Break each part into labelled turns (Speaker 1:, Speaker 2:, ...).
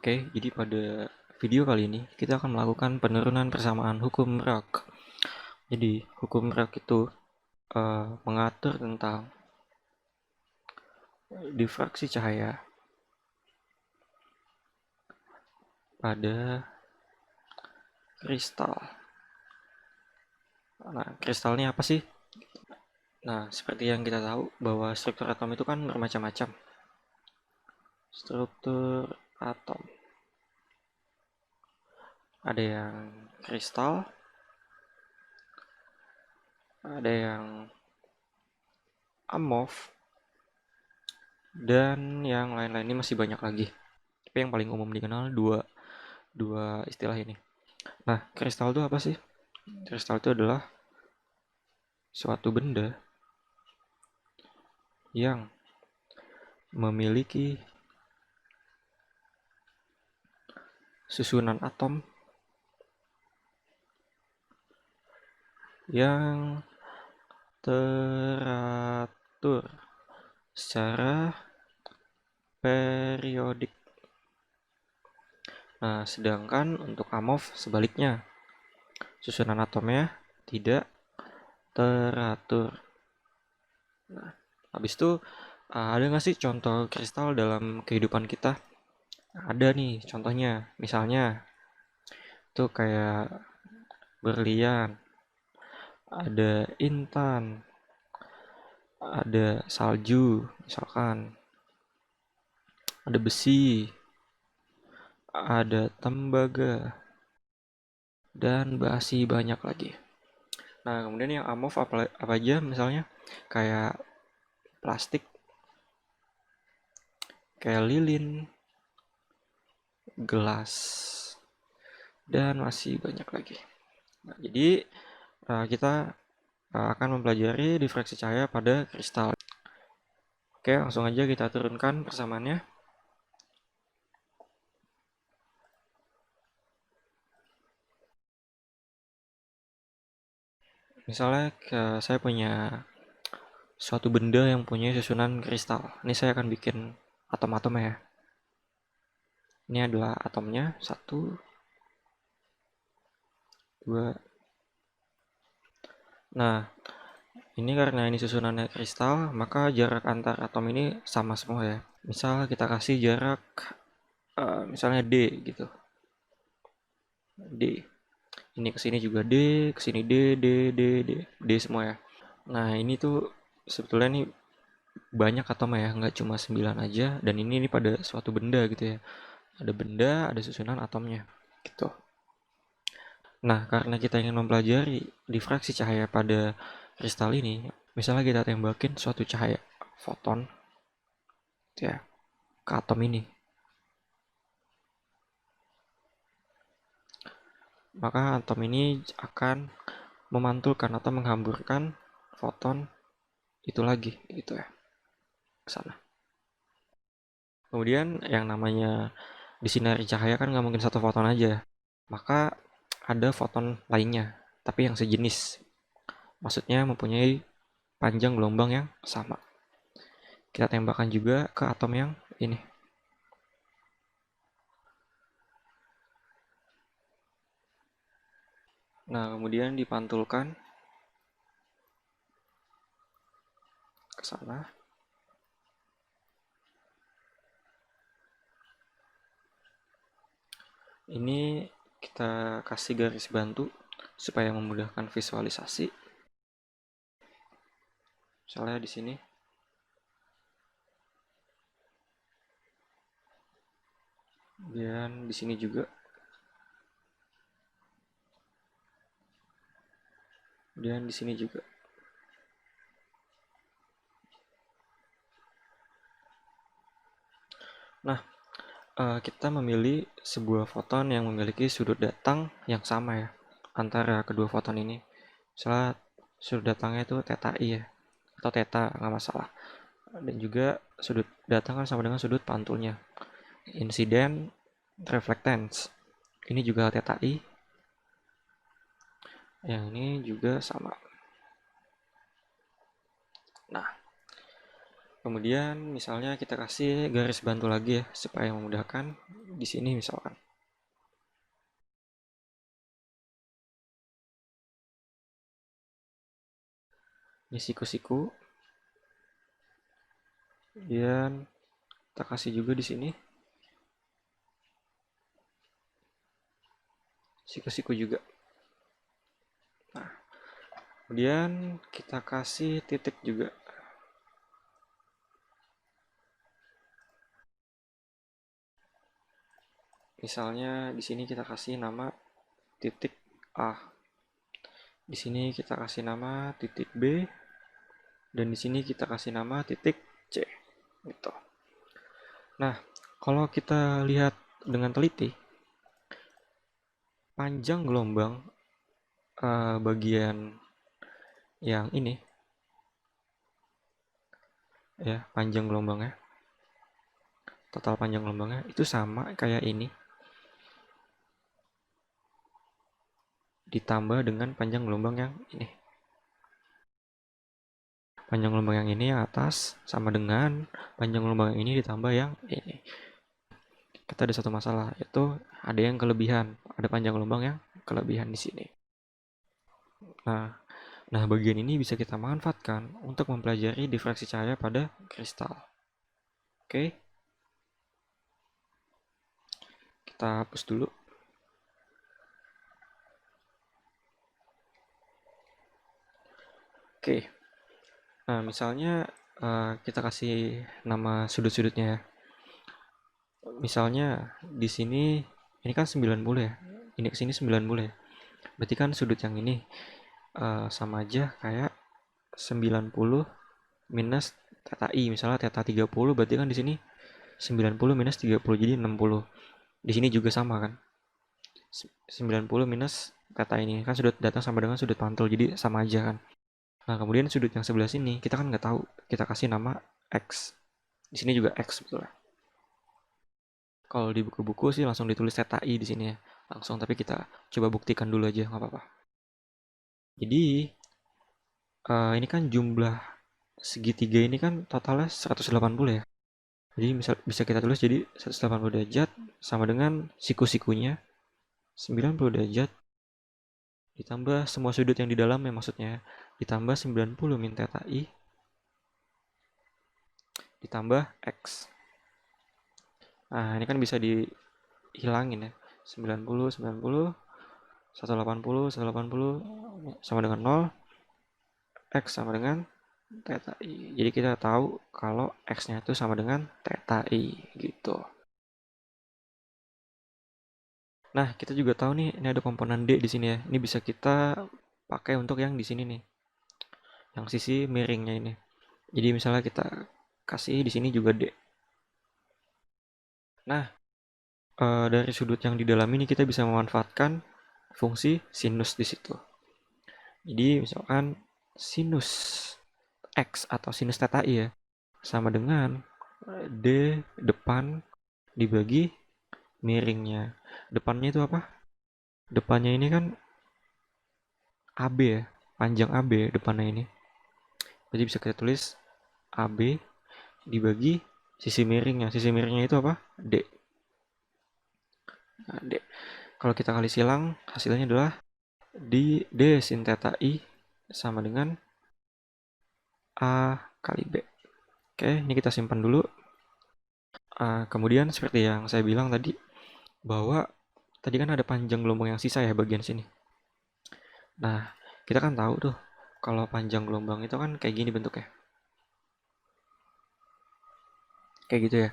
Speaker 1: Oke, jadi pada video kali ini kita akan melakukan penurunan persamaan hukum Rock. Jadi hukum Rock itu mengatur tentang difraksi cahaya pada kristal. Nah, kristal ini apa sih? Nah, seperti yang kita tahu bahwa struktur atom itu kan bermacam-macam. Struktur atom. Ada yang kristal, ada yang amorf, dan yang lain-lain ini masih banyak lagi. Tapi yang paling umum dikenal dua istilah ini. Nah, kristal itu apa sih? Kristal itu adalah suatu benda yang memiliki susunan atom yang teratur secara periodik. Nah, sedangkan untuk amorf sebaliknya, susunan atomnya tidak teratur. Nah, habis itu ada nggak sih contoh kristal dalam kehidupan kita? Ada nih contohnya, misalnya tuh kayak berlian, ada intan, ada salju, misalkan, ada besi, ada tembaga, dan masih banyak lagi. Nah, kemudian yang amorf apa aja misalnya? Kayak plastik, kayak lilin, gelas, dan masih banyak lagi. Nah, jadi kita akan mempelajari difraksi cahaya pada kristal. Oke, langsung aja kita turunkan persamaannya. Misalnya saya punya suatu benda yang punya susunan kristal. Ini saya akan bikin atom-atomnya ya. Ini adalah atomnya, 1, 2. Nah, ini karena ini susunannya kristal, maka jarak antar atom ini sama semua ya. Misal kita kasih jarak misalnya D gitu. D. Ini kesini juga D, kesini D, D, D, D, D semua ya. Nah, ini tuh sebetulnya nih banyak atomnya ya, nggak cuma 9 aja. Dan ini pada suatu benda gitu ya. Ada benda, ada susunan atomnya gitu. Nah, karena kita ingin mempelajari difraksi cahaya pada kristal ini, misalnya kita tembakin suatu cahaya foton ya ke atom ini, maka atom ini akan memantulkan atau menghamburkan foton itu lagi gitu ya ke sana. Kemudian yang namanya disinari cahaya kan nggak mungkin satu foton aja, maka ada foton lainnya tapi yang sejenis, maksudnya mempunyai panjang gelombang yang sama. Kita tembakkan juga ke atom yang ini. Nah, kemudian dipantulkan ke sana. Ini kita kasih garis bantu supaya memudahkan visualisasi. Misalnya di sini. Dan di sini juga. Dan di sini juga. Nah, kita memilih sebuah foton yang memiliki sudut datang yang sama ya antara kedua foton ini. Misalnya sudut datangnya itu theta i ya, atau theta nggak masalah. Dan juga sudut datang kan sama dengan sudut pantulnya. Incident reflectance. Ini juga theta i. Yang ini juga sama. Nah, kemudian misalnya kita kasih garis bantu lagi ya supaya memudahkan. di sini misalkan. Ini siku-siku. Kemudian kita kasih juga di sini siku-siku juga. Nah, kemudian kita kasih titik juga. Misalnya di sini kita kasih nama titik A. Di sini kita kasih nama titik B, dan di sini kita kasih nama titik C. Gitu. Nah, kalau kita lihat dengan teliti, panjang gelombang bagian yang ini, ya, panjang gelombangnya, total panjang gelombangnya itu sama kayak ini, ditambah dengan panjang gelombang yang ini. Panjang gelombang yang ini yang atas sama dengan panjang gelombang yang ini ditambah yang ini. Kita ada satu masalah, yaitu ada yang kelebihan, ada panjang gelombang yang kelebihan di sini. Nah, bagian ini bisa kita manfaatkan untuk mempelajari difraksi cahaya pada kristal. Oke, kita hapus dulu. Oke, nah misalnya kita kasih nama sudut-sudutnya ya. Misalnya di sini ini kan 90 ya, ini ke sini 90 ya. Berarti kan sudut yang ini sama aja kayak 90 minus theta i, misalnya theta 30, berarti kan di sini 90 minus 30 jadi 60. Di sini juga sama kan. 90 minus theta ini kan sudut datang sama dengan sudut pantul, jadi sama aja kan. Nah, kemudian sudut yang sebelah sini kita kan nggak tahu, kita kasih nama X. Di sini juga X betul. Kalau di buku-buku sih langsung ditulis theta i di sini ya, langsung. Tapi kita coba buktikan dulu aja, nggak apa-apa. Jadi ini kan jumlah segitiga ini kan totalnya 180 ya. Jadi bisa kita tulis jadi 180 derajat sama dengan siku-sikunya 90 derajat ditambah semua sudut yang di dalamnya, maksudnya ditambah 90 min theta i ditambah X. Nah, ini kan bisa dihilangin ya. 90, 90, 180, 180 sama dengan 0, X sama dengan theta i. Jadi kita tahu kalau X-nya itu sama dengan theta i gitu. Nah, kita juga tahu nih, ini ada komponen D di sini ya. Ini bisa kita pakai untuk yang di sini nih. Yang sisi miringnya ini. Jadi misalnya kita kasih di sini juga D. Nah, dari sudut yang di dalam ini kita bisa memanfaatkan fungsi sinus di situ. Jadi misalkan sinus X atau sinus theta i ya sama dengan D depan dibagi miringnya. Depannya itu apa? Depannya ini kan AB ya, panjang AB depannya ini. Jadi bisa kita tulis AB dibagi sisi miringnya. Sisi miringnya itu apa? D. Nah, D. Kalau kita kali silang, hasilnya adalah D sin theta i sama dengan A kali B. Oke, ini kita simpan dulu. Kemudian seperti yang saya bilang tadi, bahwa tadi kan ada panjang gelombang yang sisa ya bagian sini. Nah, kita kan tahu tuh, kalau panjang gelombang itu kan kayak gini bentuknya. Kayak gitu ya.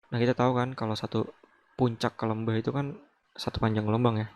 Speaker 1: Nah, kita tahu kan kalau satu puncak ke lembah itu kan satu panjang gelombang ya.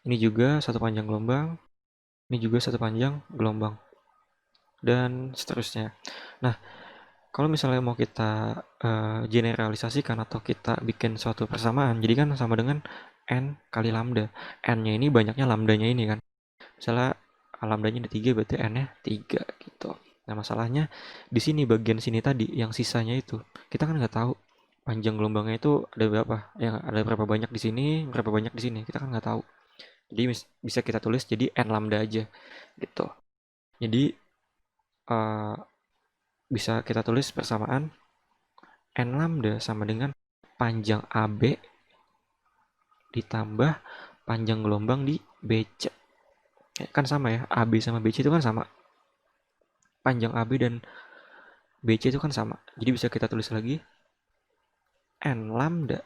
Speaker 1: Ini juga satu panjang gelombang, ini juga satu panjang gelombang, dan seterusnya. Nah, kalau misalnya mau kita generalisasikan atau kita bikin suatu persamaan, jadi kan sama dengan N kali lambda. N-nya ini banyaknya lambdanya ini kan. Misalnya lambdanya ada 3, berarti N-nya 3 gitu. Nah, masalahnya di sini bagian sini tadi yang sisanya itu kita kan nggak tahu panjang gelombangnya itu ada berapa. Yang ada berapa banyak di sini, berapa banyak di sini. Kita kan nggak tahu. Jadi bisa kita tulis jadi N lambda aja gitu. Jadi bisa kita tulis persamaan N lambda sama dengan panjang AB ditambah panjang gelombang di BC. Kan sama ya, AB sama BC itu kan sama. Panjang AB dan BC itu kan sama. Jadi bisa kita tulis lagi N lambda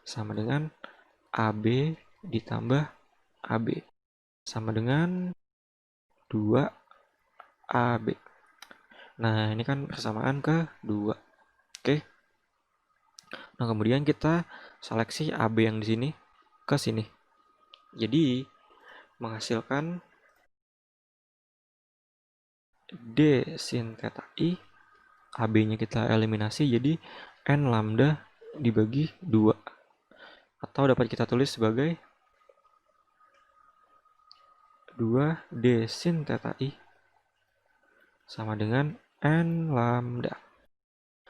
Speaker 1: sama dengan AB ditambah AB sama dengan 2AB. Nah, ini kan persamaan kedua. Oke. Nah, kemudian kita seleksi AB yang di sini ke sini. Jadi, menghasilkan D sin theta I, AB-nya kita eliminasi jadi N lambda dibagi 2. Atau dapat kita tulis sebagai 2D sin theta I sama dengan N lambda.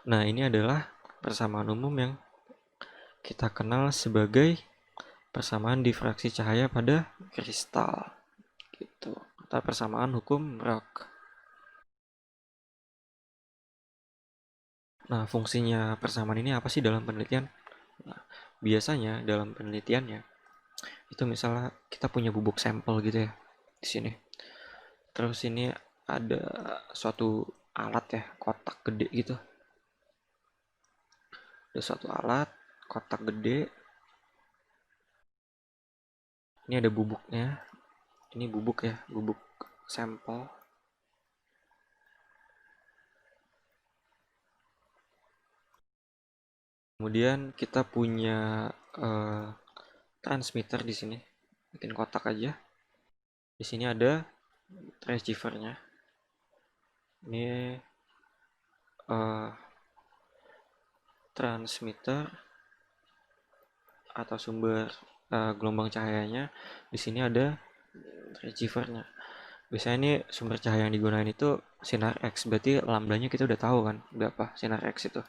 Speaker 1: Nah, ini adalah persamaan umum yang kita kenal sebagai persamaan difraksi cahaya pada kristal. Gitu. Atau persamaan hukum Rock. Nah, fungsinya persamaan ini apa sih dalam penelitian? Nah, biasanya dalam penelitiannya itu misalnya kita punya bubuk sampel gitu ya di sini. Terus ini ada suatu alat ya, kotak gede gitu. Ada suatu alat, kotak gede. Ini ada bubuknya. Ini bubuk ya, bubuk sampel. Kemudian kita punya transmitter di sini. Bikin kotak aja. Di sini ada transceivernya. Ini transmitter atau sumber gelombang cahayanya. Di sini ada receivernya. Biasanya ini sumber cahaya yang digunakan itu sinar X, berarti lambdanya kita udah tahu kan berapa sinar X itu.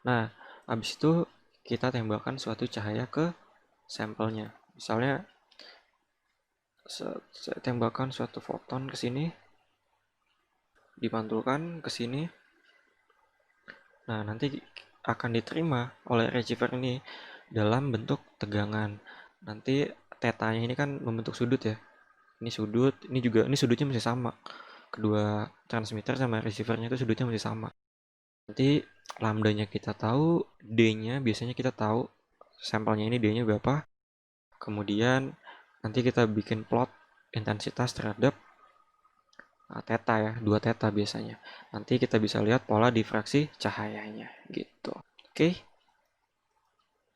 Speaker 1: Nah, habis itu kita tembakkan suatu cahaya ke sampelnya. Misalnya saya tembakkan suatu foton ke sini, dipantulkan ke sini. Nah, nanti akan diterima oleh receiver ini dalam bentuk tegangan. Nanti tetanya ini kan membentuk sudut ya. Ini sudut, ini sudutnya masih sama. Kedua transmitter sama receivernya itu sudutnya masih sama. Nanti lambdanya kita tahu, D-nya biasanya kita tahu sampelnya ini D-nya berapa. Kemudian nanti kita bikin plot intensitas terhadap theta ya, 2 theta biasanya. Nanti kita bisa lihat pola difraksi cahayanya gitu. Oke.